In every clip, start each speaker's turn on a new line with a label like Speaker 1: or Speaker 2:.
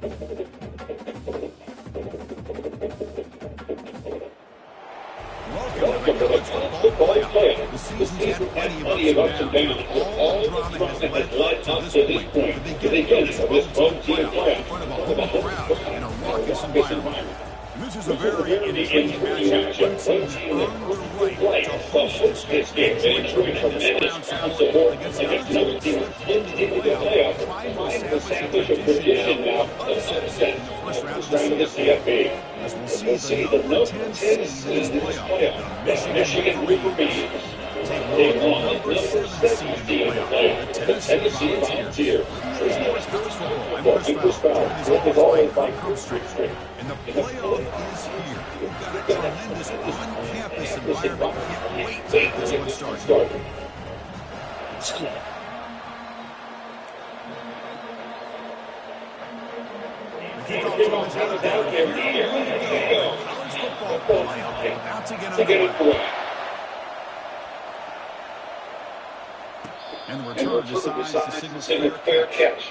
Speaker 1: Welcome to the college football playoff. The season's had plenty of ups and downs. All the drama has led up to this point. The beginning of this road team playoff in front of a home crowd in a raucous environment. This is a very intriguing matchup. One team's earned the right to host this game and enjoy tremendous crowd support against another team that slipped into the playoff, trying to establish a tradition now of upset in the first round of the CFP. As we'll see, the number 10 seed in this playoff, the Michigan Wolverines, take on the number 7 seed in the playoff, the Tennessee Volunteers. This is college football. I'm Chris Powell. Joined as always by Kirk Street. And the playoff is here. We've got a tremendous on-campus environment. Can't wait to get this one started. Kickoff time is out there. Here we go. College football playoff about to get underway. And the return decides to signal fair catch.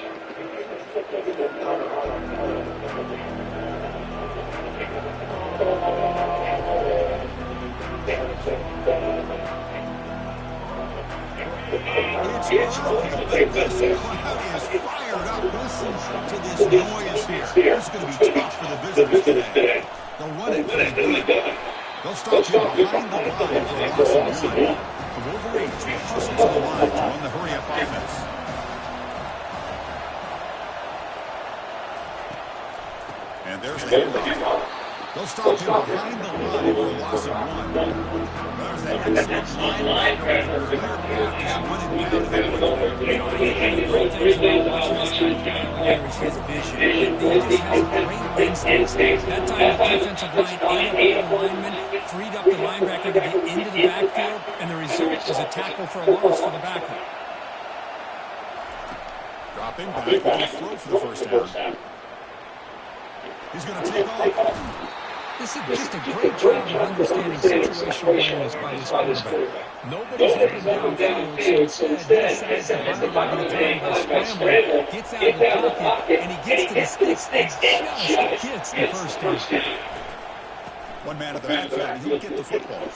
Speaker 1: It's the crowd is fired up. Listen to this noise here. It's going to be tough for the visitors today. They'll run it from the gun. They'll start you behind the line for a loss of one. The Wolverines will hustle to the line to run the hurry-up offense. And there's the handoff. They'll start you behind the line for a loss of one. There's that excellent line for clear path. Running down the great things about watching this guy here is his vision. He just has great instincts. That time the defensive line ate up the lineman, freed up the linebacker to get into the backfield, and the result is a tackle for a loss for the backer. Dropping back to throw for the first down. He's going to take off. This is just a great job of understanding situational awareness by this quarterback. Nobody's open downfield, so instead he decides to buy the time by scrambling, gets out of the pocket, and he gets to the sticks and just gets the first down. One man at the backfield, he'll get the football.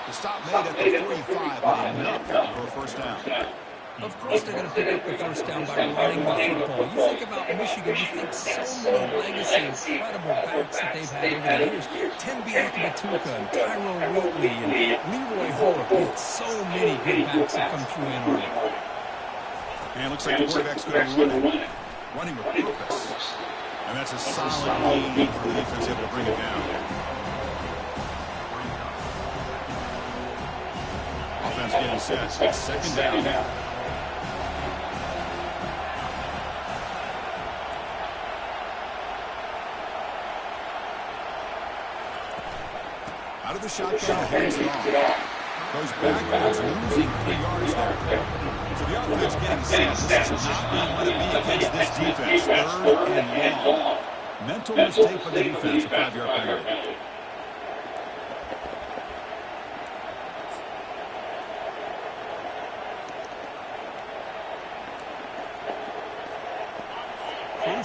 Speaker 1: The stop made at the 45, but enough for a first down. Of course they're going to pick up the first down by running the football. You think about Michigan, you think so many legacy, incredible backs that they've had over the years. Tembiak Matuka, and Tyrone Wheatley, and Leroy Holt. It's so many good backs that come through Ann Arbor. And it looks like the quarterback's going to be running with purpose. And that's a solid lead for the defense able to bring it down. Offense getting set. Second down. Out of the shotgun, hands it off. Goes backwards, losing 3 yards there. So the offense getting set. This is not being let it be against this defense. Third and long. Mental mistake by the defense, a 5-yard penalty.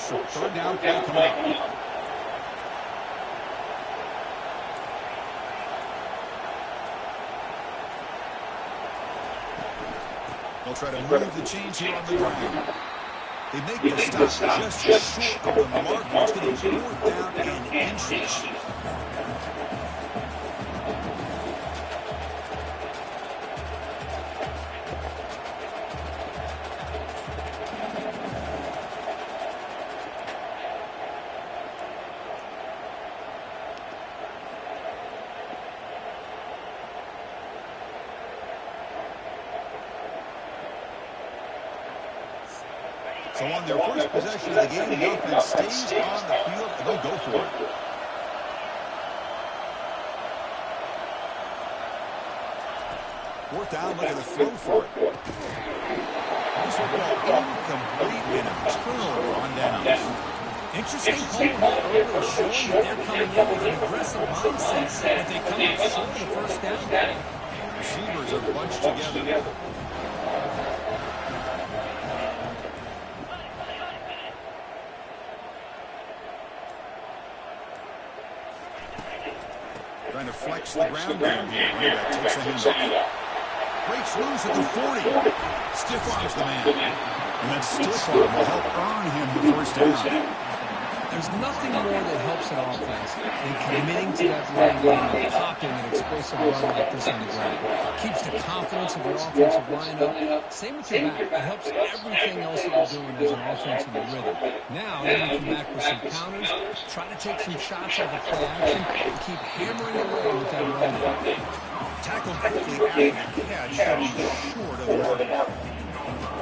Speaker 1: Crucial third down play coming up. They'll try to move the chains here on the ground. They make the stop just short of the mark. It's going to be 4th down and inches. So on their first possession of the game, the offense stays on the field, and they'll go for it. Fourth down, look at the throw for it. This football incomplete and a turnover on downs. Interesting call early, showing that they're coming in with an aggressive mindset, but they come up short of the first down. Receivers are bunched together.
Speaker 2: Trying to flex the ground game here. Running back takes the handoff. Breaks loose at the 40. Stiff arms the man. And that stiff arm will help earn him the first down.
Speaker 3: There's nothing more that helps an offense than committing to that running game and popping an explosive run like this on the ground. Keeps the confidence of your offensive line up. Same with your back. It helps everything else that you're doing as an offense in the rhythm. Now you can come back with some counters, try to take some shots off of play action, and keep hammering away with that run game.
Speaker 2: Tackle quickly after the catch, short of the mark.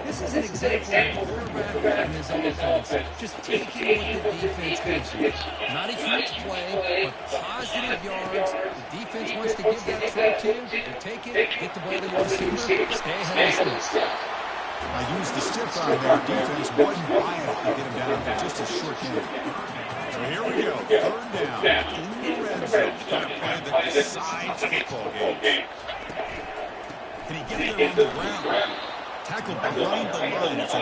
Speaker 3: This is an example of the quarterback and his offense just taking what the defense gives you. Not a huge play, but positive yards. The defense wants to give that throw to you. You take it, get the ball to your receiver, stay ahead of the sticks.
Speaker 2: I used the stiff arm there. Defense wasn't buying it to get him down for just a short game. So here we go. Third down in the red zone. Trying to play the decides football game. Can he get there on the ground? Tackled behind the line. It's a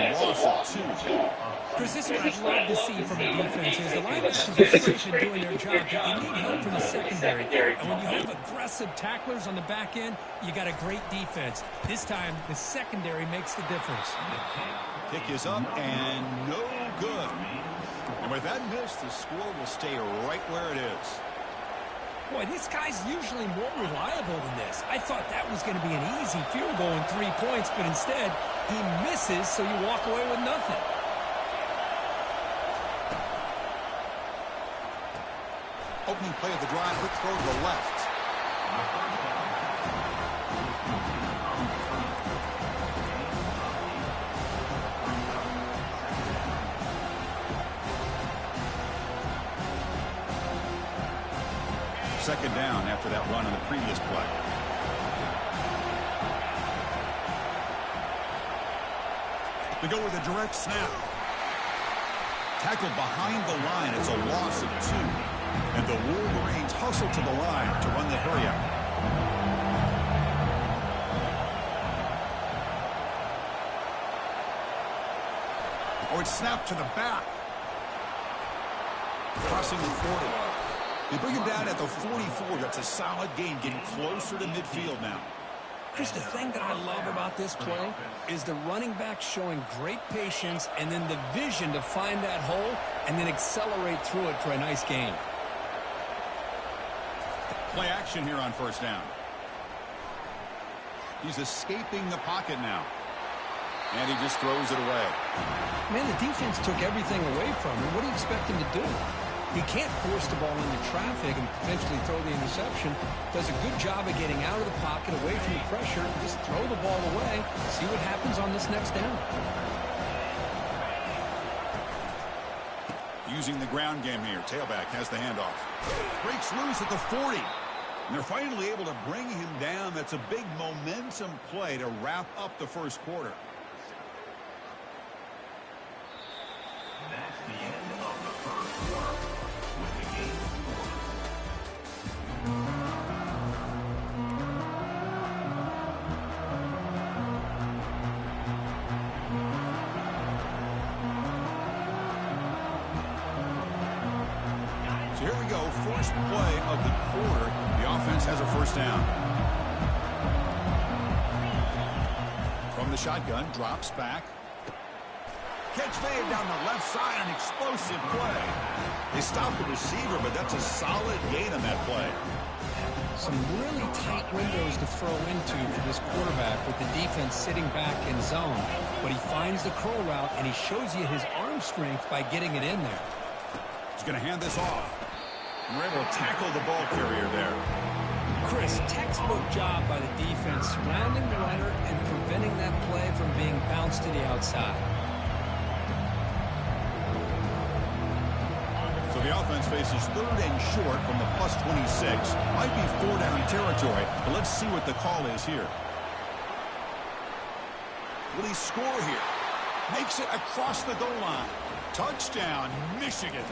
Speaker 2: loss of 2.
Speaker 3: Chris, this is what I'd love to see from the defense is the linebackers have been doing their job, but you need help from the secondary. And when you have aggressive tacklers on the back end, you got a great defense. This time, the secondary makes the difference.
Speaker 2: Kick is up and no good. And with that miss, the score will stay right where it is.
Speaker 3: Boy, this guy's usually more reliable than this. I thought that was going to be an easy field goal in 3 points, but instead, he misses, so you walk away with nothing.
Speaker 2: Opening play of the drive, quick throw to the left. Second down after that run on the previous play. They go with a direct snap. Tackled behind the line. It's a loss of 2. And the Wolverines hustle to the line to run the hurry out. Oh, it's snapped to the back. Crossing the 40. They bring him down at the 44. That's a solid gain, getting closer to midfield now.
Speaker 3: Chris, the thing that I love about this play is the running back showing great patience and then the vision to find that hole and then accelerate through it for a nice gain.
Speaker 2: Play action here on first down. He's escaping the pocket now. And he just throws it away.
Speaker 3: Man, the defense took everything away from him. What do you expect him to do? He can't force the ball into traffic and potentially throw the interception. Does a good job of getting out of the pocket, away from the pressure, and just throw the ball away. See what happens on this next down.
Speaker 2: Using the ground game here. Tailback has the handoff. Breaks loose at the 40. And they're finally able to bring him down. That's a big momentum play to wrap up the first quarter.
Speaker 1: That's the end of the first quarter. With the game.
Speaker 2: So here we go. First play of the quarter. The offense has a first down. From the shotgun, drops back. Catch made down the left side, an explosive play. They stopped the receiver, but that's a solid gain on that play.
Speaker 3: Some really tight windows to throw into for this quarterback with the defense sitting back in zone. But he finds the curl route, and he shows you his arm strength by getting it in there.
Speaker 2: He's going to hand this off. And we're able to tackle the ball carrier there.
Speaker 3: Chris, textbook job by the defense surrounding the runner and preventing that play from being bounced to the outside.
Speaker 2: So the offense faces third and short from the plus 26. Might be 4-down territory, but let's see what the call is here. Will he score here? Makes it across the goal line. Touchdown, Michigan.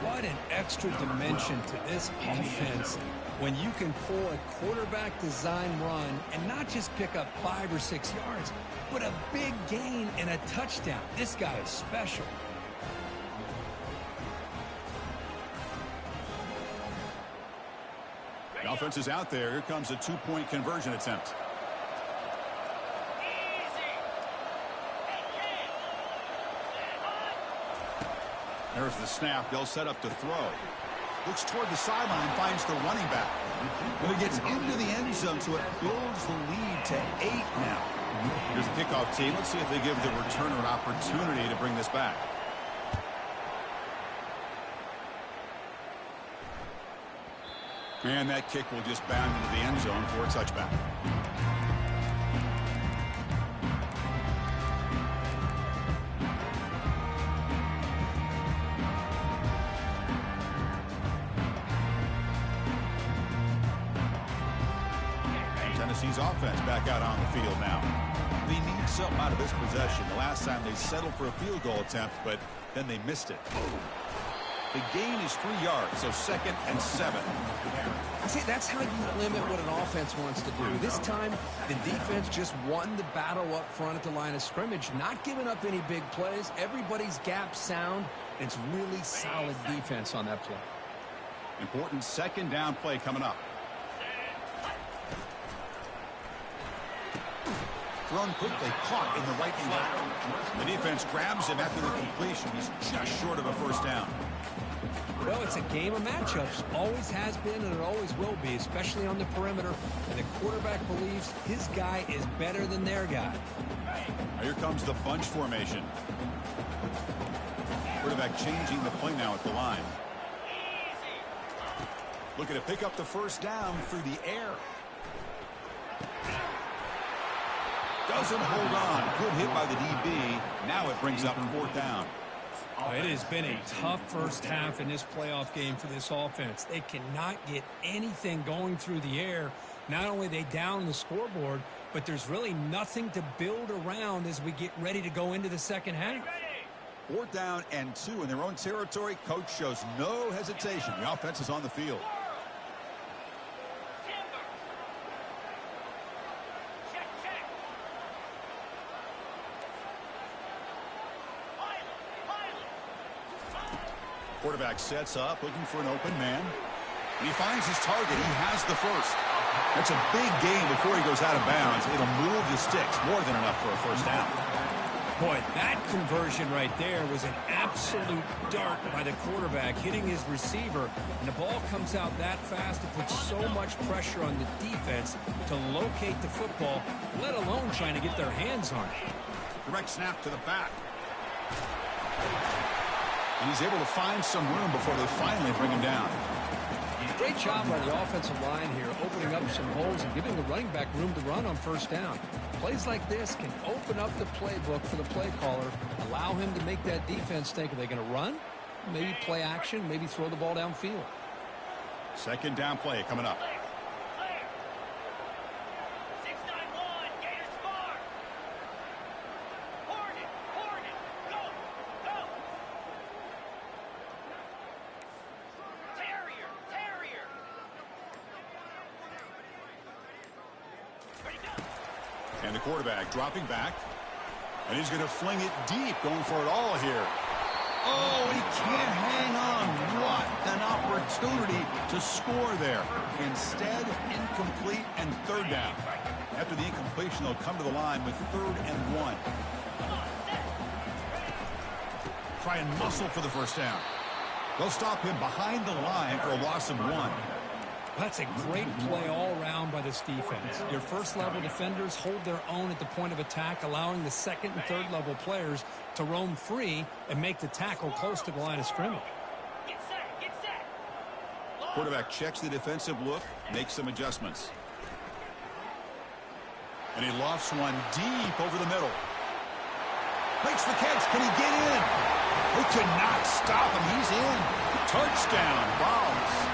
Speaker 3: What an extra dimension to this offense when you can pull a quarterback design run and not just pick up 5 or 6 yards, but a big gain and a touchdown. This guy is special.
Speaker 2: The offense is out there. Here comes a two-point conversion attempt. There's the snap. They'll set up to throw. Looks toward the sideline, finds the running back. But he gets into the end zone, so it builds the lead to 8 now. Here's the kickoff team. Let's see if they give the returner an opportunity to bring this back. And that kick will just bound into the end zone for a touchback. Tennessee's offense back out on the field now. They need something out of this possession. The last time they settled for a field goal attempt, but then they missed it. The gain is 3 yards, so 2nd and 7.
Speaker 3: See, that's how you limit what an offense wants to do. This time, the defense just won the battle up front at the line of scrimmage, not giving up any big plays. Everybody's gap sound. It's really solid defense on that play.
Speaker 2: Important 2nd down play coming up. Thrown quickly, caught in the right flat. The defense grabs him after the completion. He's just short of a first down.
Speaker 3: Well, it's a game of matchups. Always has been and it always will be, especially on the perimeter. And the quarterback believes his guy is better than their guy.
Speaker 2: Now here comes the bunch formation. Quarterback changing the play now at the line. Looking to pick up the first down through the air. Doesn't hold on. Good hit by the DB. Now it brings up 4th down.
Speaker 3: It has been a tough first half in this playoff game for this offense. They cannot get anything going through the air. Not only are they down the scoreboard, but there's really nothing to build around as we get ready to go into the second half.
Speaker 2: 4th down and 2 in their own territory. Coach shows no hesitation. The offense is on the field. Quarterback sets up, looking for an open man. And he finds his target. He has the first. That's a big gain before he goes out of bounds. It'll move the sticks. More than enough for a first down.
Speaker 3: Boy, that conversion right there was an absolute dart by the quarterback, hitting his receiver. And the ball comes out that fast. It puts so much pressure on the defense to locate the football, let alone trying to get their hands on it.
Speaker 2: Direct snap to the back. And he's able to find some room before they finally bring him down.
Speaker 3: Great job by the offensive line here, opening up some holes and giving the running back room to run on first down. Plays like this can open up the playbook for the play caller, allow him to make that defense think, are they going to run? Maybe play action, maybe throw the ball downfield.
Speaker 2: 2nd down play coming up. And the quarterback dropping back. And he's going to fling it deep, going for it all here. Oh, he can't hang on. What an opportunity to score there. Instead, incomplete and 3rd down. After the incompletion, they'll come to the line with 3rd and 1. Try and muscle for the first down. They'll stop him behind the line for a loss of 1.
Speaker 3: That's a great play all around by this defense. Your first-level defenders hold their own at the point of attack, allowing the 2nd and 3rd-level players to roam free and make the tackle close to the line of scrimmage.
Speaker 2: Quarterback checks the defensive look, makes some adjustments. And he lofts one deep over the middle. Makes the catch. Can he get in? They cannot stop him. He's in. Touchdown, Browns.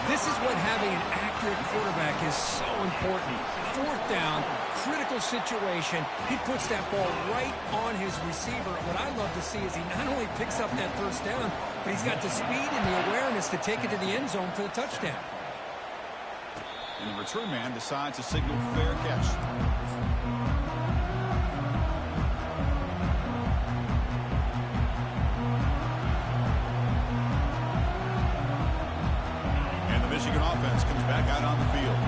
Speaker 3: This is what having an accurate quarterback is so important. 4th down, critical situation. He puts that ball right on his receiver. What I love to see is he not only picks up that first down, but he's got the speed and the awareness to take it to the end zone for the touchdown.
Speaker 2: And the return man decides to signal fair catch. Michigan offense offense comes back out on the field.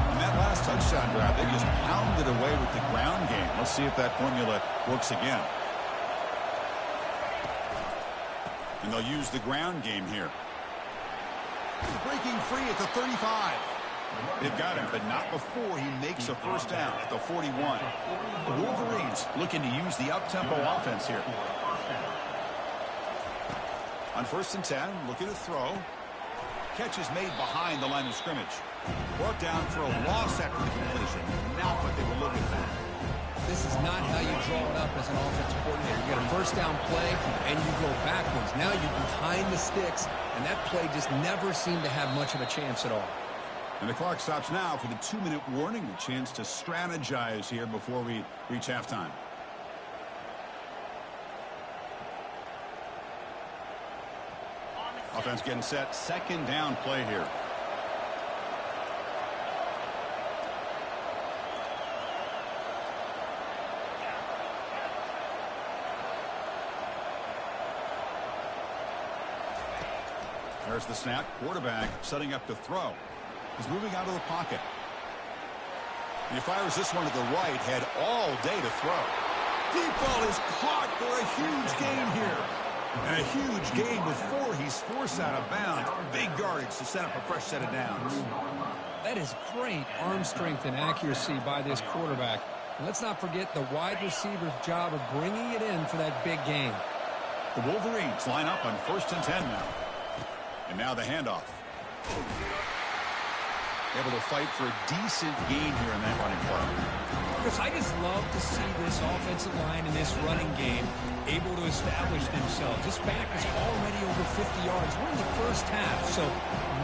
Speaker 2: On that last touchdown drive, they just pounded away with the ground game. Let's see if that formula works again. And they'll use the ground game here. Breaking free at the 35. They've got him, but not before he makes a first down at the 41. The Wolverines looking to use the up-tempo offense here. On 1st and 10, looking to throw. Catch is made behind the line of scrimmage. Brought down for a loss after the completion. Not what they were looking for.
Speaker 3: This is not how you draw it up as an offensive coordinator. You get a first down play, and you go backwards. Now you're behind the sticks, and that play just never seemed to have much of a chance at all.
Speaker 2: And the clock stops now for the 2-minute warning. A chance to strategize here before we reach halftime. Offense getting set. 2nd down play here. There's the snap. Quarterback setting up to throw. He's moving out of the pocket. He fires this one to the right. Had all day to throw. Deep ball is caught for a huge gain here. And a huge gain before he's forced out of bounds. Big yardage to set up a fresh set of downs.
Speaker 3: That is great arm strength and accuracy by this quarterback. And let's not forget the wide receiver's job of bringing it in for that big gain.
Speaker 2: The Wolverines line up on 1st and 10 now. And now the handoff. Able to fight for a decent gain here in that running play.
Speaker 3: Chris, I just love to see this offensive line in this running game able to establish themselves. This back is already over 50 yards. We're in the first half, so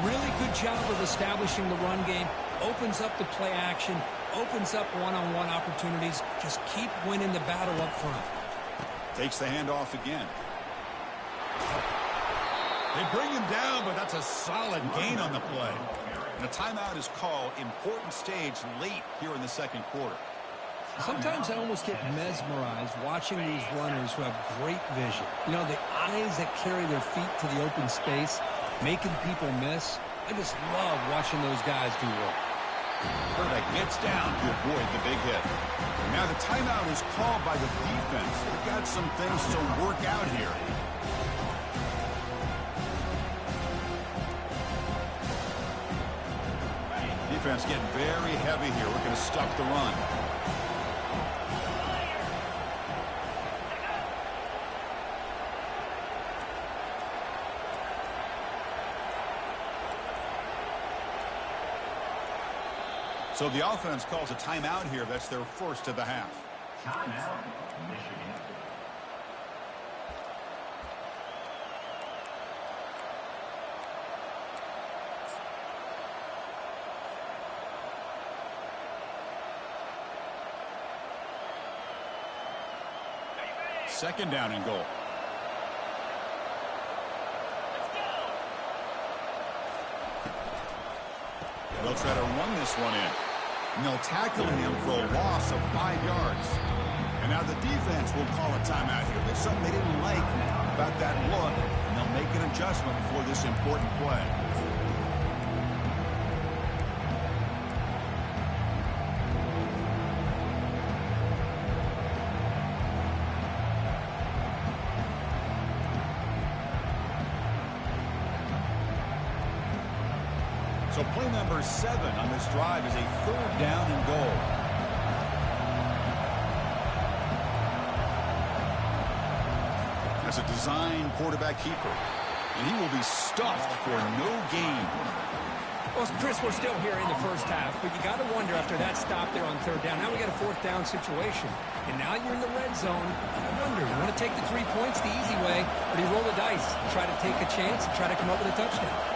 Speaker 3: really good job of establishing the run game. Opens up the play action, opens up one-on-one opportunities. Just keep winning the battle up front.
Speaker 2: Takes the handoff again. They bring him down, but that's a solid gain on the play. And a timeout is called. Important stage late here in the 2nd quarter.
Speaker 3: Sometimes I almost get mesmerized watching these runners who have great vision. You know, the eyes that carry their feet to the open space, making people miss. I just love watching those guys do work.
Speaker 2: Quarterback gets down to avoid the big hit. Now the timeout is called by the defense. They've got some things to work out here. Defense getting very heavy here. We're going to stuff the run. So the offense calls a timeout here. That's their first of the half.
Speaker 1: Timeout, Michigan.
Speaker 2: Second down and goal. They'll try to run this one in. And they'll tackle him for a loss of 5 yards. And now the defense will call a timeout here. There's something they didn't like about that look. And they'll make an adjustment for this important play. So play number 7 on this drive is a 3rd down and goal. That's a design quarterback keeper. And he will be stuffed for no gain.
Speaker 3: Well, Chris, we're still here in the first half, but you got to wonder after that stop there on 3rd down. Now we got a 4th down situation. And now you're in the red zone. I wonder, you want to take the 3 points the easy way, or do you roll the dice and try to take a chance and try to come up with a touchdown?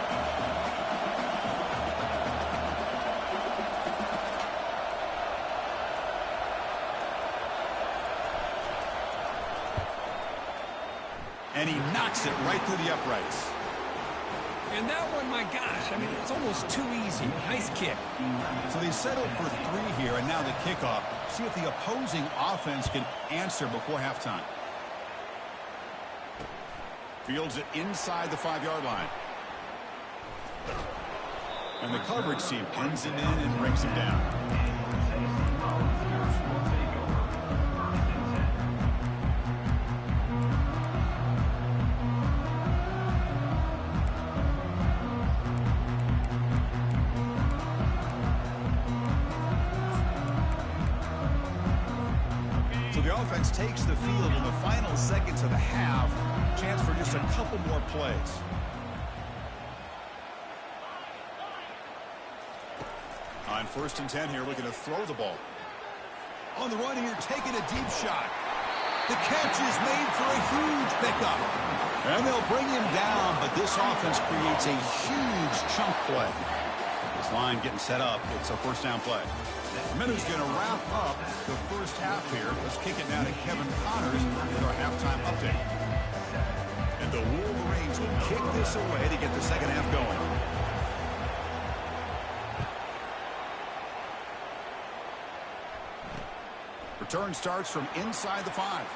Speaker 2: And he knocks it right through the uprights.
Speaker 3: And that one, my gosh, I mean, it's almost too easy. Nice kick.
Speaker 2: So they settled for 3 here, and now the kickoff. See if the opposing offense can answer before halftime. Fields it inside the 5-yard line. And the coverage team pins him in and brings him down. So the offense takes the field in the final seconds of the half. Chance for just a couple more plays. On 1st and 10 here, looking to throw the ball. On the run here, taking a deep shot. The catch is made for a huge pickup. And they'll bring him down, but this offense creates a huge chunk play. This line getting set up. It's a 1st down play. Minute's going to wrap up the first half here. Let's kick it now to Kevin Connors with our halftime update. And the Wolverines will kick this away to get the second half going. Return starts from inside the 5.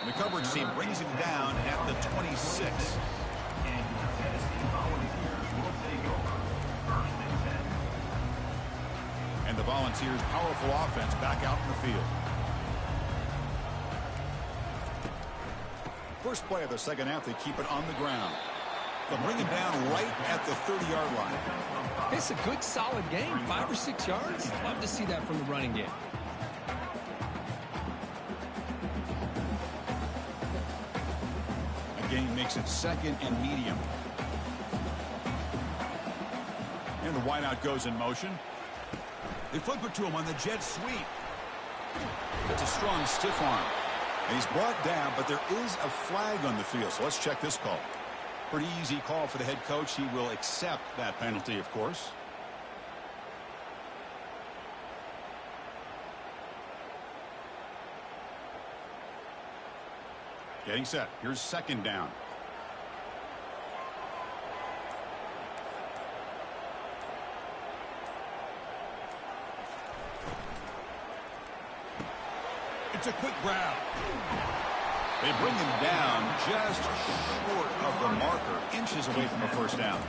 Speaker 2: And the coverage team brings him down at the 26. And the Volunteers' powerful offense back out in the field. First play of the second half, they keep it on the ground. They'll bring him down right at the 30-yard line.
Speaker 3: It's a good, solid game. 5 or 6 yards. Love to see that from the running game.
Speaker 2: Again, makes it 2nd and medium. And the wideout goes in motion. They flip it to him on the jet sweep. It's a strong stiff arm. And he's brought down, but there is a flag on the field. So let's check this call. Pretty easy call for the head coach. He will accept that penalty, of course. Getting set. Here's 2nd down. It's a quick grab. They bring him down just short of the marker, inches away from a 1st down.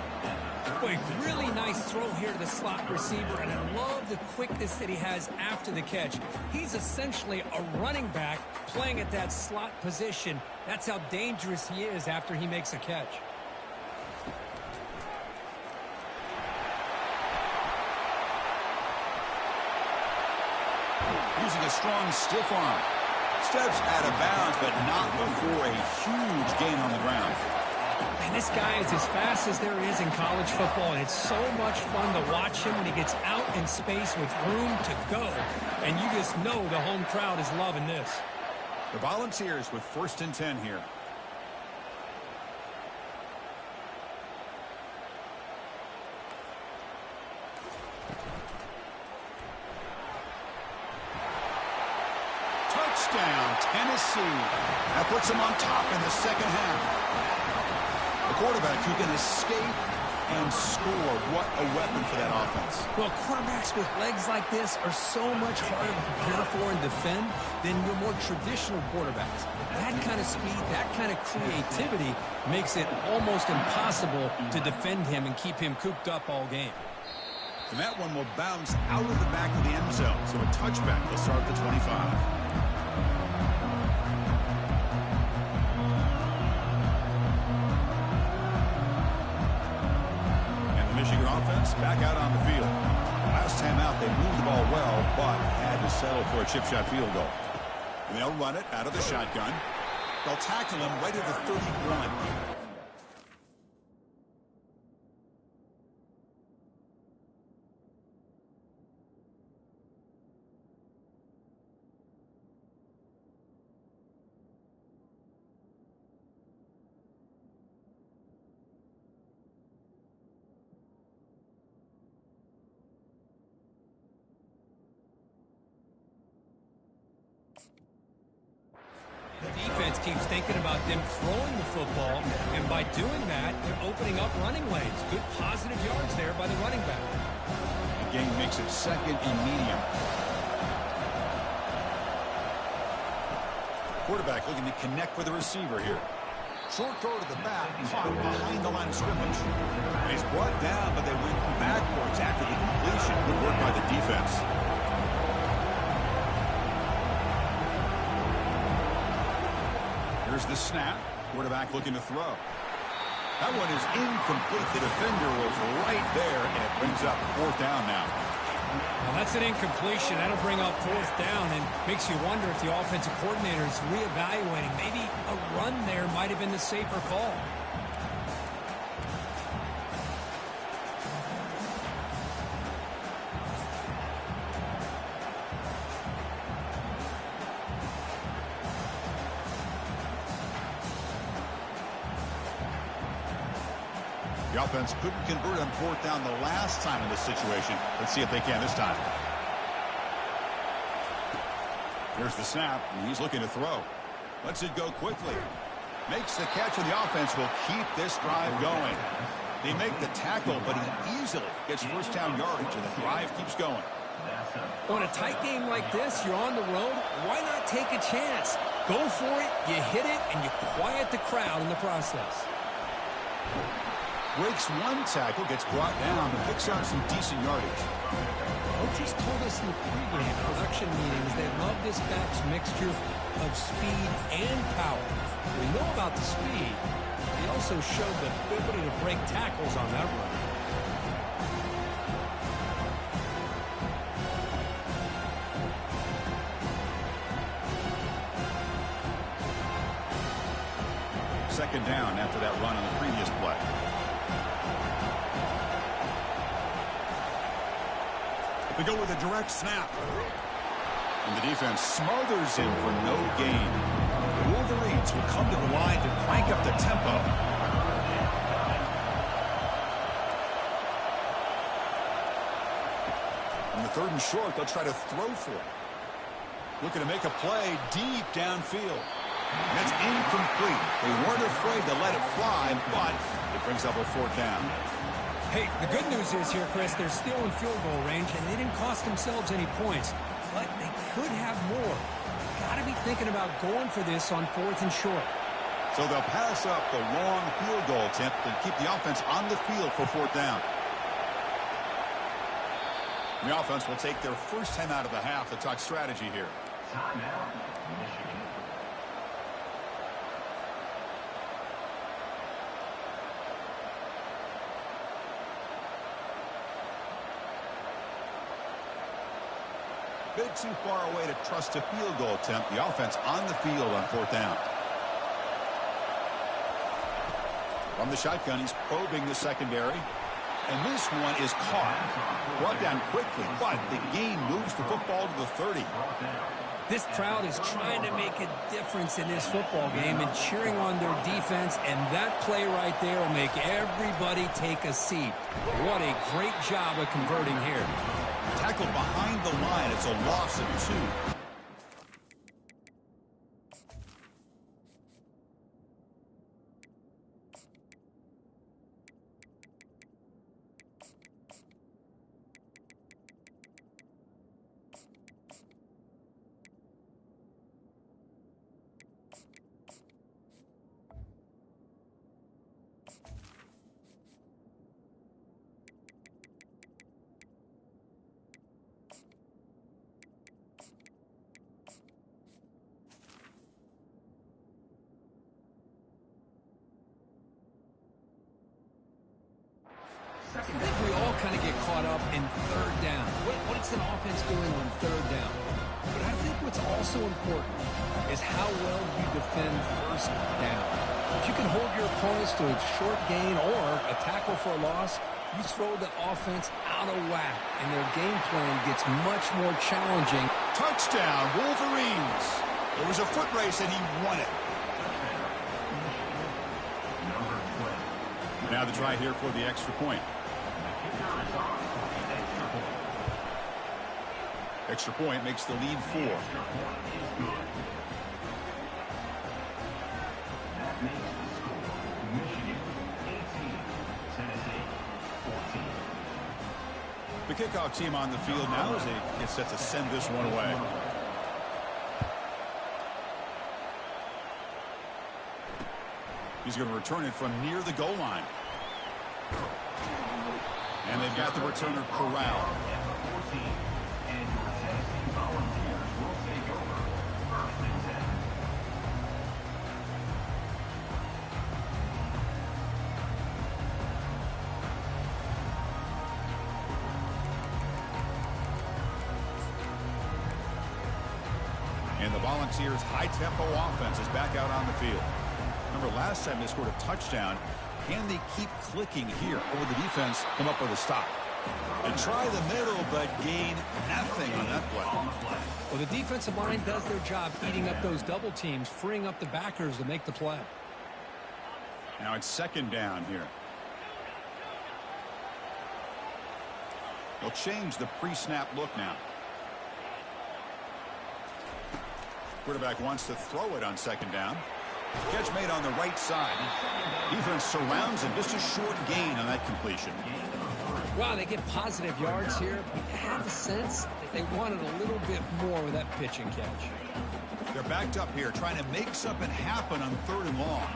Speaker 3: Boy, really nice throw here to the slot receiver, and I love the quickness that he has after the catch. He's essentially a running back playing at that slot position. That's how dangerous he is after he makes a catch.
Speaker 2: Using a strong stiff arm. Steps out of bounds, but not before a huge gain on the ground.
Speaker 3: And this guy is as fast as there is in college football, and it's so much fun to watch him when he gets out in space with room to go. And you just know the home crowd is loving this.
Speaker 2: The Volunteers with 1st and 10 here. Touchdown, Tennessee. That puts them on top in the second half. The quarterback who can escape and score. What a weapon for that offense.
Speaker 3: Well, quarterbacks with legs like this are so much harder to prepare for and defend than your more traditional quarterbacks. That kind of speed, that kind of creativity makes it almost impossible to defend him and keep him cooped up all game.
Speaker 2: And that one will bounce out of the back of the end zone. So a touchback will start at the 25. Michigan offense back out on the field. Last time out, they moved the ball well, but had to settle for a chip shot field goal. And they'll run it out of the shotgun. They'll tackle him right at the 31.
Speaker 3: Defense keeps thinking about them throwing the football, and by doing that, they're opening up running lanes. Good positive yards there by the running back.
Speaker 2: The game makes it 2nd and medium. Quarterback looking to connect with the receiver here. Short throw to the back, caught behind the line of scrimmage. He's brought down, but they went backwards after the completion. Good work by the defense. Here's the snap. Quarterback looking to throw. That one is incomplete. The defender was right there, and it brings up 4th down now.
Speaker 3: Well, that's an incompletion. That'll bring up 4th down and makes you wonder if the offensive coordinator is reevaluating. Maybe a run there might have been the safer call.
Speaker 2: The offense couldn't convert on 4th down the last time in this situation. Let's see if they can this time. Here's the snap, and he's looking to throw. Lets it go quickly. Makes the catch, and the offense will keep this drive going. They make the tackle, but he easily gets 1st down yardage, and the drive keeps going.
Speaker 3: On a tight game like this, you're on the road. Why not take a chance? Go for it, you hit it, and you quiet the crowd in the process.
Speaker 2: Breaks one tackle, gets brought down, and picks out some decent yardage.
Speaker 3: Coaches told us in the pregame production meetings they love this back's mixture of speed and power. We know about the speed. He also showed the ability to break tackles on that run.
Speaker 2: Second down after that run on the previous play. They go with a direct snap. And the defense smothers him for no gain. The Wolverines will come to the line to crank up the tempo. On the 3rd and short, they'll try to throw for it. Looking to make a play deep downfield. And that's incomplete. They weren't afraid to let it fly, but it brings up a 4th down.
Speaker 3: Hey, the good news is here, Chris, they're still in field goal range, and they didn't cost themselves any points. But they could have more. Got to be thinking about going for this on 4th and short.
Speaker 2: So they'll pass up the long field goal attempt and keep the offense on the field for 4th down. The offense will take their first time out of the half to talk strategy here.
Speaker 1: Timeout, Michigan.
Speaker 2: Bit too far away to trust a field goal attempt. The offense on the field on 4th down. From the shotgun, he's probing the secondary. And this one is caught. Brought down quickly, but the gain moves the football to the 30.
Speaker 3: This crowd is trying to make a difference in this football game and cheering on their defense, and that play right there will make everybody take a seat. What a great job of converting here.
Speaker 2: Tackled behind the line. It's a loss of 2.
Speaker 3: I think we all kind of get caught up in 3rd down. What's an offense doing on 3rd down? But I think what's also important is how well you defend 1st down. If you can hold your opponents to a short gain or a tackle for a loss, you throw the offense out of whack, and their game plan gets much more challenging.
Speaker 2: Touchdown, Wolverines. It was a foot race, and he won it. Now the try here for the extra point. Extra point makes the lead 4. The kickoff team on the field now as they get set to send this one away. He's going to return it from near the goal line. And they've got the returner corralled. And the Volunteers' high-tempo offense is back out on the field. Remember, last time they scored a touchdown. Can they keep clicking here? Or will the defense come up with a stop? And try the middle, but gain nothing on that play.
Speaker 3: Well, the defensive line does their job eating up those double teams, freeing up the backers to make the play.
Speaker 2: Now it's second down here. They'll change the pre-snap look now. Quarterback wants to throw it on second down. Catch made on the right side. Defense surrounds him. Just a short gain on that completion.
Speaker 3: Wow, they get positive yards here. But I have the sense that they wanted a little bit more with that pitch and catch.
Speaker 2: They're backed up here, trying to make something happen on third and long.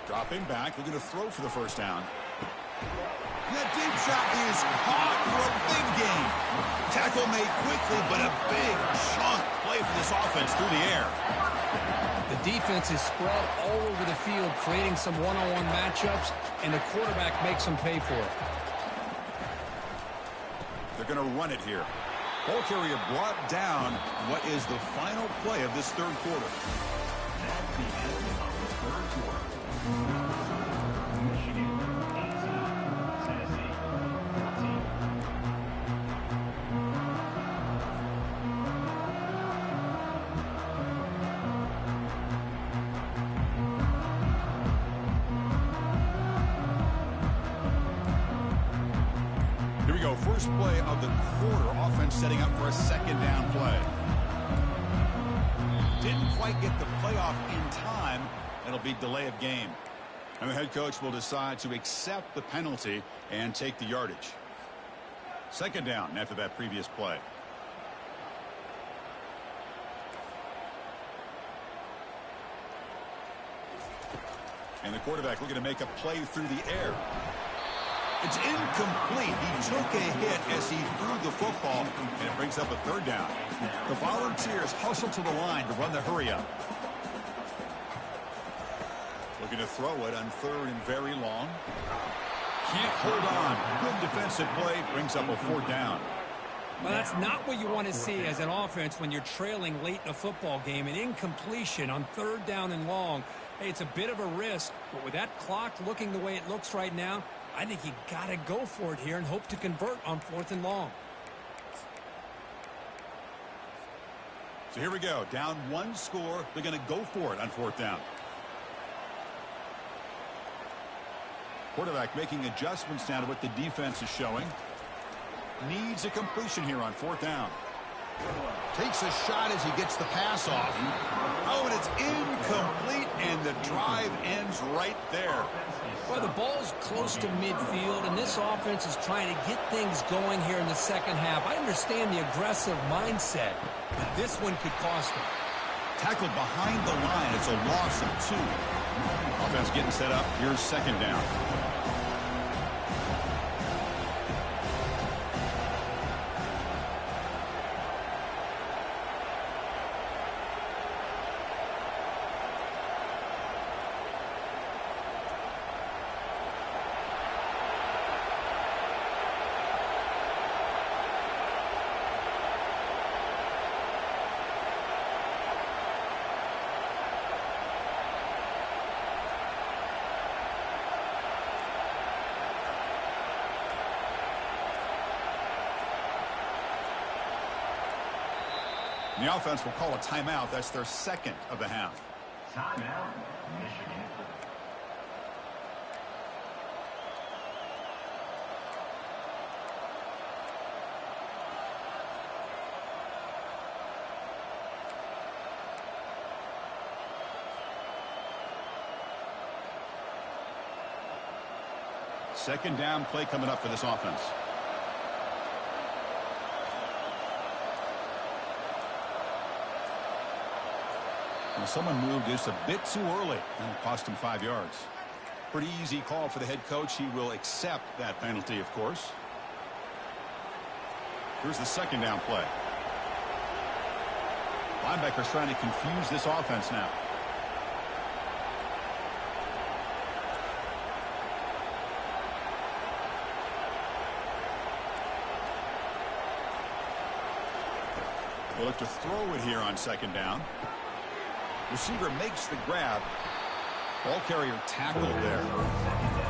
Speaker 2: Dropping back, looking to throw for the first down. That deep shot is caught for a big gain. Tackle made quickly, but a big chunk play for this offense through the air.
Speaker 3: The defense is spread all over the field, creating some one-on-one matchups, and the quarterback makes them pay for it.
Speaker 2: They're going to run it here. Ball carrier brought down. What is the final play of this third quarter?
Speaker 1: That's the end of the third quarter. Michigan 18, Tennessee 14.
Speaker 2: Here we go. First play of the quarter. Offense setting up for a second down play. Didn't quite get the playoff in time. It'll be delay of game. And the head coach will decide to accept the penalty and take the yardage. Second down after that previous play. And the quarterback looking to make a play through the air. It's incomplete. He took a hit as he threw the football, and it brings up a third down. The Volunteers hustle to the line to run the hurry up. Looking to throw it on third and very long. Can't hold on. Good defensive play. Brings up a fourth down.
Speaker 3: Well, that's not what you want to see as an offense when you're trailing late in a football game. An incompletion on third down and long. Hey, it's a bit of a risk, but with that clock looking the way it looks right now, I think you got to go for it here and hope to convert on fourth and long.
Speaker 2: So here we go. Down one score. They're going to go for it on fourth down. Quarterback making adjustments now to what the defense is showing. Needs a completion here on fourth down. Takes a shot as he gets the pass off. Oh, and it's incomplete, and the drive ends right there.
Speaker 3: Well, the ball's close to midfield, and this offense is trying to get things going here in the second half. I understand the aggressive mindset, but this one could cost them.
Speaker 2: Tackled behind the line. It's a loss of 2. Offense getting set up. Here's second down. The offense will call a timeout. That's their second of the half.
Speaker 1: Timeout, Michigan.
Speaker 2: Second down play coming up for this offense. Well, someone moved just a bit too early, and it cost him 5 yards. Pretty easy call for the head coach. He will accept that penalty, of course. Here's the second down play. Linebackers trying to confuse this offense now. They'll look to throw it here on second down. Receiver makes the grab. Ball carrier tackled there.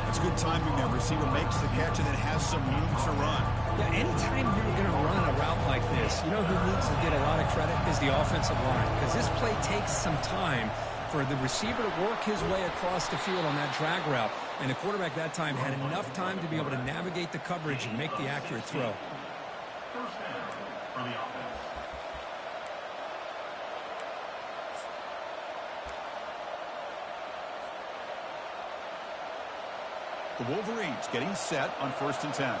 Speaker 2: That's good timing there. Receiver makes the catch and then has some room to run.
Speaker 3: Yeah, anytime you're going to run a route like this, you know who needs to get a lot of credit is the offensive line. Because this play takes some time for the receiver to work his way across the field on that drag route. And the quarterback that time had enough time to be able to navigate the coverage and make the accurate throw.
Speaker 1: First down for the offense.
Speaker 2: The Wolverines getting set on 1st and 10.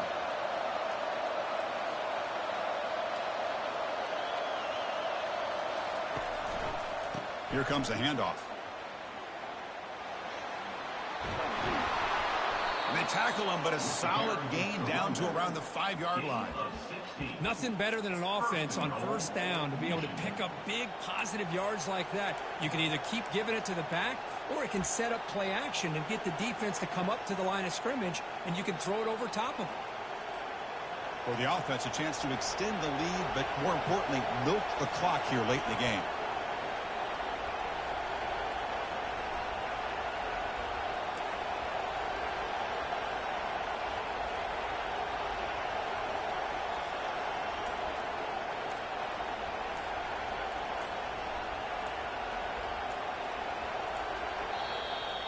Speaker 2: Here comes a handoff. And they tackle him, but a solid gain down to around the 5-yard line.
Speaker 3: Nothing better than an offense on first down to be able to pick up big positive yards like that. You can either keep giving it to the back, or it can set up play action and get the defense to come up to the line of scrimmage, and you can throw it over top of them.
Speaker 2: For the offense, a chance to extend the lead, but more importantly, milk the clock here late in the game.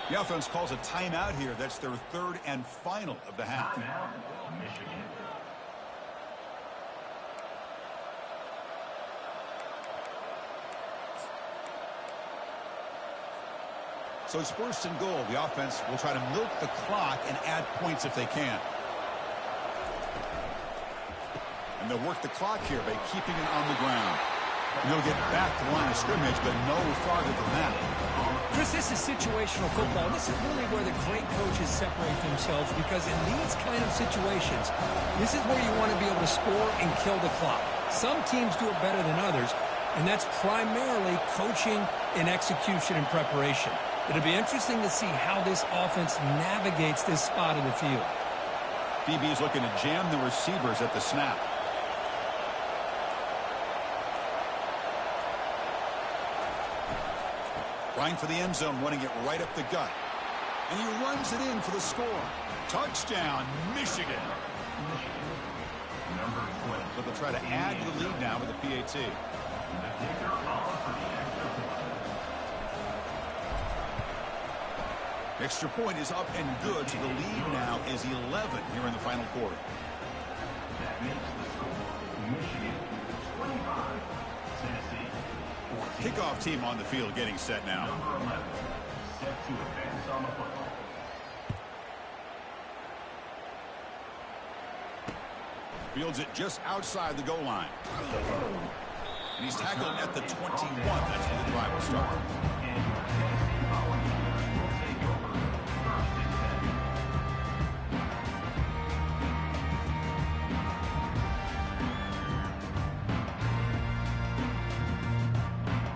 Speaker 2: The offense calls a timeout here. That's their third and final of the half.
Speaker 1: Michigan.
Speaker 2: So it's 1st and goal. The offense will try to milk the clock and add points if they can. And they'll work the clock here by keeping it on the ground. And they'll get back to the line of scrimmage, but no farther than that.
Speaker 3: Chris, this is situational football. This is really where the great coaches separate themselves, because in these kind of situations, this is where you want to be able to score and kill the clock. Some teams do it better than others, and that's primarily coaching and execution and preparation. It'll be interesting to see how this offense navigates this spot of the field.
Speaker 2: DB is looking to jam the receivers at the snap. Trying for the end zone, running it right up the gut. And he runs it in for the score. Touchdown, Michigan.
Speaker 1: Number 20.
Speaker 2: So they'll try to add to the lead now with the PAT. Extra point is up and good, so the lead now is 11 here in the final quarter.
Speaker 1: That makes the score Michigan 25, Tennessee 14.
Speaker 2: Kickoff team on the field getting set now.
Speaker 1: Number 11, set to advance on the football.
Speaker 2: Fields it just outside the goal line. And he's tackled at the 21. That's where the drive will start.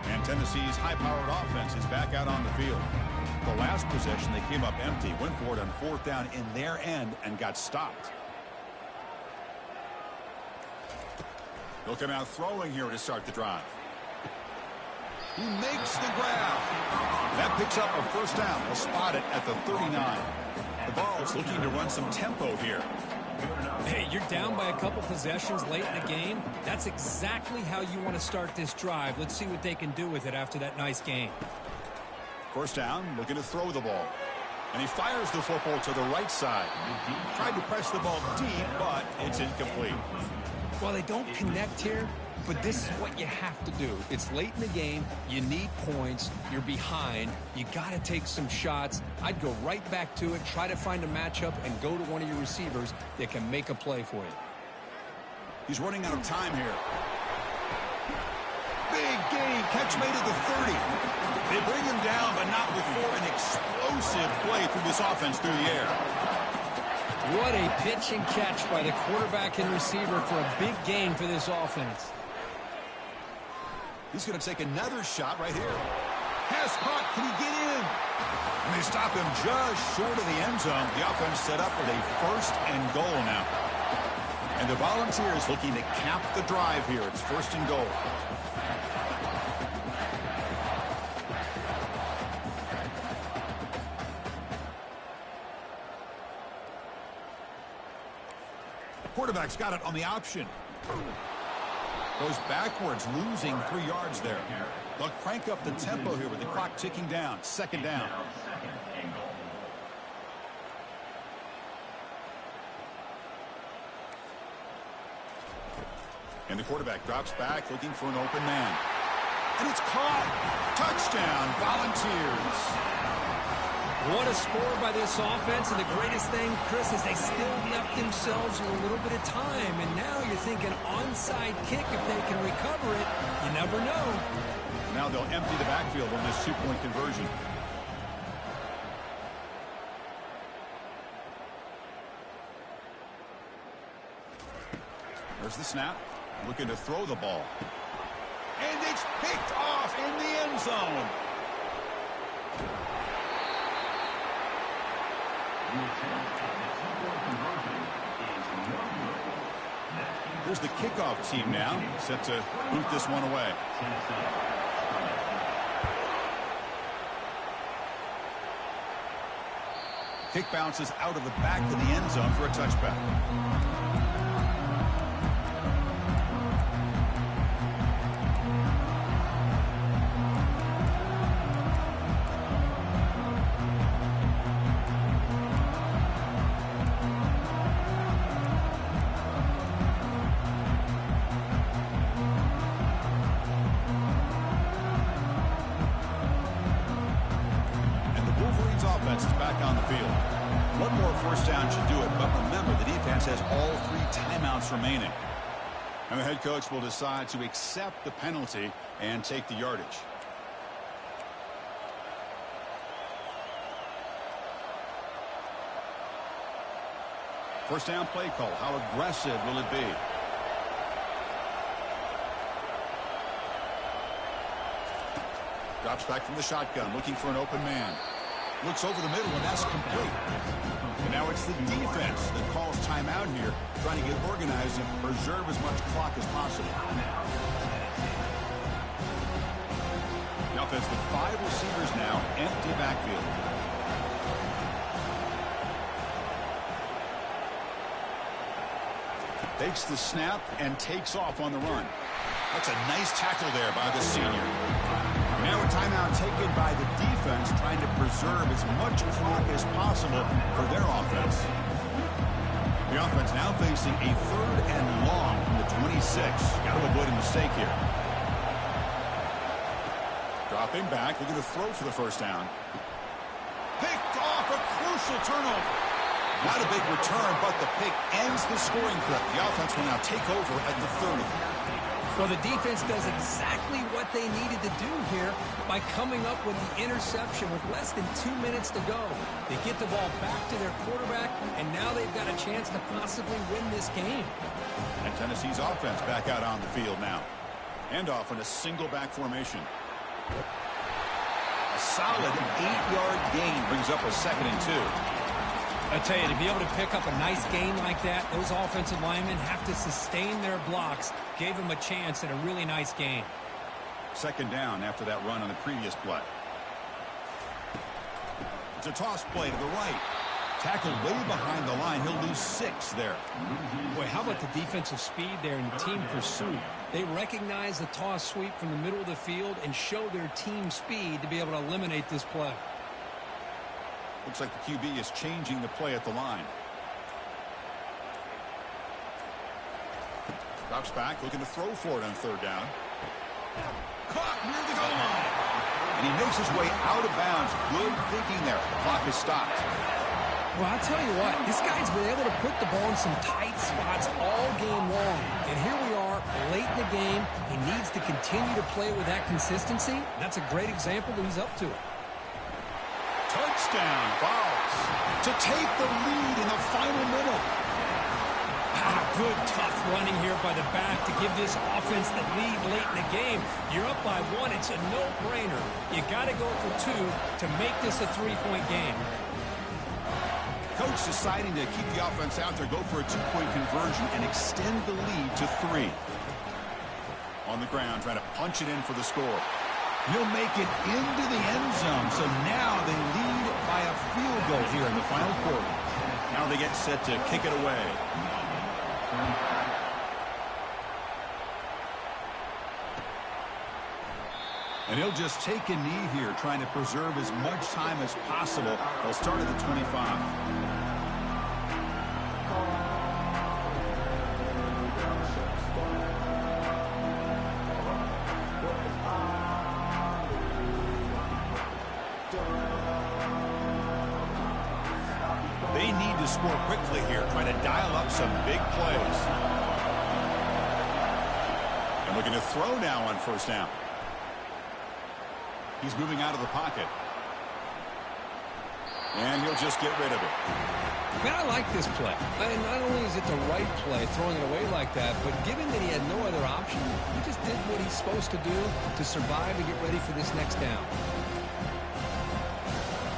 Speaker 2: And Tennessee's high-powered offense is back out on the field. The last possession, they came up empty, went for it on 4th down in their end and got stopped. They'll come out throwing here to start the drive. He makes the grab. That picks up a first down. They'll spot it at the 39. The Vols looking to run some tempo here.
Speaker 3: Hey, you're down by a couple possessions late in the game. That's exactly how you want to start this drive. Let's see what they can do with it after that nice game.
Speaker 2: First down, looking to throw the ball. And he fires the football to the right side. Tried to press the ball deep, but it's incomplete.
Speaker 3: Well, they don't connect here, but this is what you have to do. It's late in the game. You need points. You're behind. You got to take some shots. I'd go right back to it, try to find a matchup, and go to one of your receivers that can make a play for you.
Speaker 2: He's running out of time here. Big gain, Catch made at the 30. They bring him down, but not before an explosive play through this offense through the air.
Speaker 3: What a pitch and catch by the quarterback and receiver for a big gain for this offense.
Speaker 2: He's going to take another shot right here. Pass caught. Can he get in? And they stop him just short of the end zone. The offense set up with a 1st and goal now. And the Volunteers looking to cap the drive here. It's 1st and goal. Quarterback's got it on the option. Goes backwards, losing 3 yards there. They'll crank up the tempo here with the clock ticking down. 2nd down. And the quarterback drops back, looking for an open man. And it's caught. Touchdown, Volunteers.
Speaker 3: What a score by this offense, and the greatest thing, Chris, is they still left themselves a little bit of time, and now you're thinking onside kick if they can recover it. You never know.
Speaker 2: Now they'll empty the backfield on this 2-point conversion. There's the snap. Looking to throw the ball. And it's picked off in the end zone. Here's the kickoff team now, set to boot this one away. Kick bounces out of the back of the end zone for a touchback. Is back on the field. One more 1st down should do it, but remember, the defense has all 3 timeouts remaining. And the head coach will decide to accept the penalty and take the yardage. First down play call. How aggressive will it be? Drops back from the shotgun, looking for an open man. Looks over the middle, and that's complete. And now it's the defense that calls timeout here, trying to get organized and preserve as much clock as possible. The offense with 5 receivers now, empty backfield. Takes the snap and takes off on the run. That's a nice tackle there by the senior. Now a timeout taken by the defense, trying to preserve as much clock as possible for their offense. The offense now facing a 3rd and long from the 26. Got to avoid a mistake here. Dropping back, looking to throw for the 1st down. Picked off, a crucial turnover. Not a big return, but the pick ends the scoring clip. The offense will now take over at the 30.
Speaker 3: Well, the defense does exactly what they needed to do here by coming up with the interception with less than 2 minutes to go. They get the ball back to their quarterback, and now they've got a chance to possibly win this game.
Speaker 2: And Tennessee's offense back out on the field now. And off in a single back formation. A solid 8-yard gain brings up a 2nd and 2.
Speaker 3: I tell you, to be able to pick up a nice gain like that, those offensive linemen have to sustain their blocks. Gave them a chance at a really nice gain.
Speaker 2: 2nd down after that run on the previous play. It's a toss play to the right. Tackled way behind the line. He'll lose 6 there.
Speaker 3: Boy, how about the defensive speed there in team pursuit? They recognize the toss sweep from the middle of the field and show their team speed to be able to eliminate this play.
Speaker 2: Looks like the QB is changing the play at the line. Drops back, looking to throw for it on 3rd down. Caught near the goal line. And he makes his way out of bounds. Good thinking there. The clock is stopped.
Speaker 3: Well, I'll tell you what, this guy's been able to put the ball in some tight spots all game long. And here we are late in the game, he needs to continue to play with that consistency. That's a great example that he's up to it.
Speaker 2: Touchdown, Vols, to take the lead in the final minute.
Speaker 3: Good, tough running here by the back to give this offense the lead late in the game. You're up by 1. It's a no-brainer. You got to go for 2 to make this a 3-point game.
Speaker 2: Coach deciding to keep the offense out there, go for a 2-point conversion, and extend the lead to 3. On the ground, trying to punch it in for the score. He'll make it into the end zone, so now they lead by a field goal here in the final quarter. Now they get set to kick it away. And he'll just take a knee here, trying to preserve as much time as possible. They'll start at the 25. They need to score quickly here, trying to dial up some big plays. And looking to throw now on first down. He's moving out of the pocket. And he'll just get rid of it.
Speaker 3: Man, I like this play. Not only is it the right play, throwing it away like that, but given that he had no other option, he just did what he's supposed to do to survive and get ready for this next down.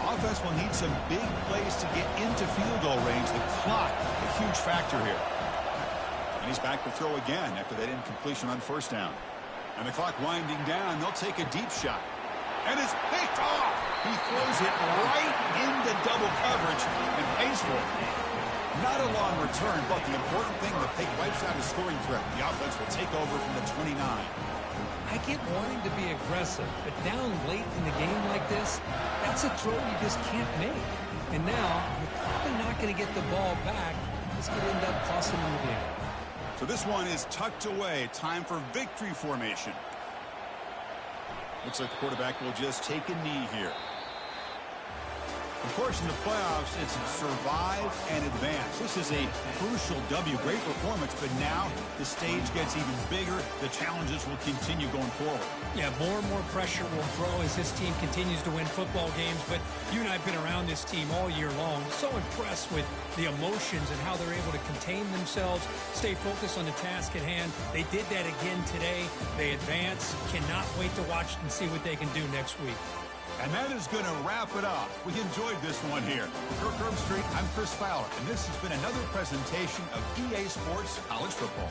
Speaker 2: Offense will need some big plays to get into field goal range. The clock, a huge factor here. And he's back to throw again after that incompletion on first down. And the clock winding down, they'll take a deep shot. And it's picked off. He throws it right into double coverage and pays for it. Not a long return, but the important thing, the pick wipes out his scoring threat. The offense will take over from the 29.
Speaker 3: I get wanting to be aggressive, but down late in the game like this, that's a throw you just can't make. And now, you're probably not going to get the ball back. This could end up costing him the game.
Speaker 2: So this one is tucked away. Time for victory formation. Looks like the quarterback will just take a knee here. Of course, in the playoffs, it's survive and advance. This is a crucial W. Great performance, but now the stage gets even bigger. The challenges will continue going forward.
Speaker 3: Yeah, more and more pressure will grow as this team continues to win football games. But you and I have been around this team all year long. So impressed with the emotions and how they're able to contain themselves, stay focused on the task at hand. They did that again today. They advance. Cannot wait to watch and see what they can do next week.
Speaker 2: And that is going to wrap it up. We enjoyed this one here. For Kirk Herbstreit, I'm Chris Fowler, and this has been another presentation of EA Sports College Football.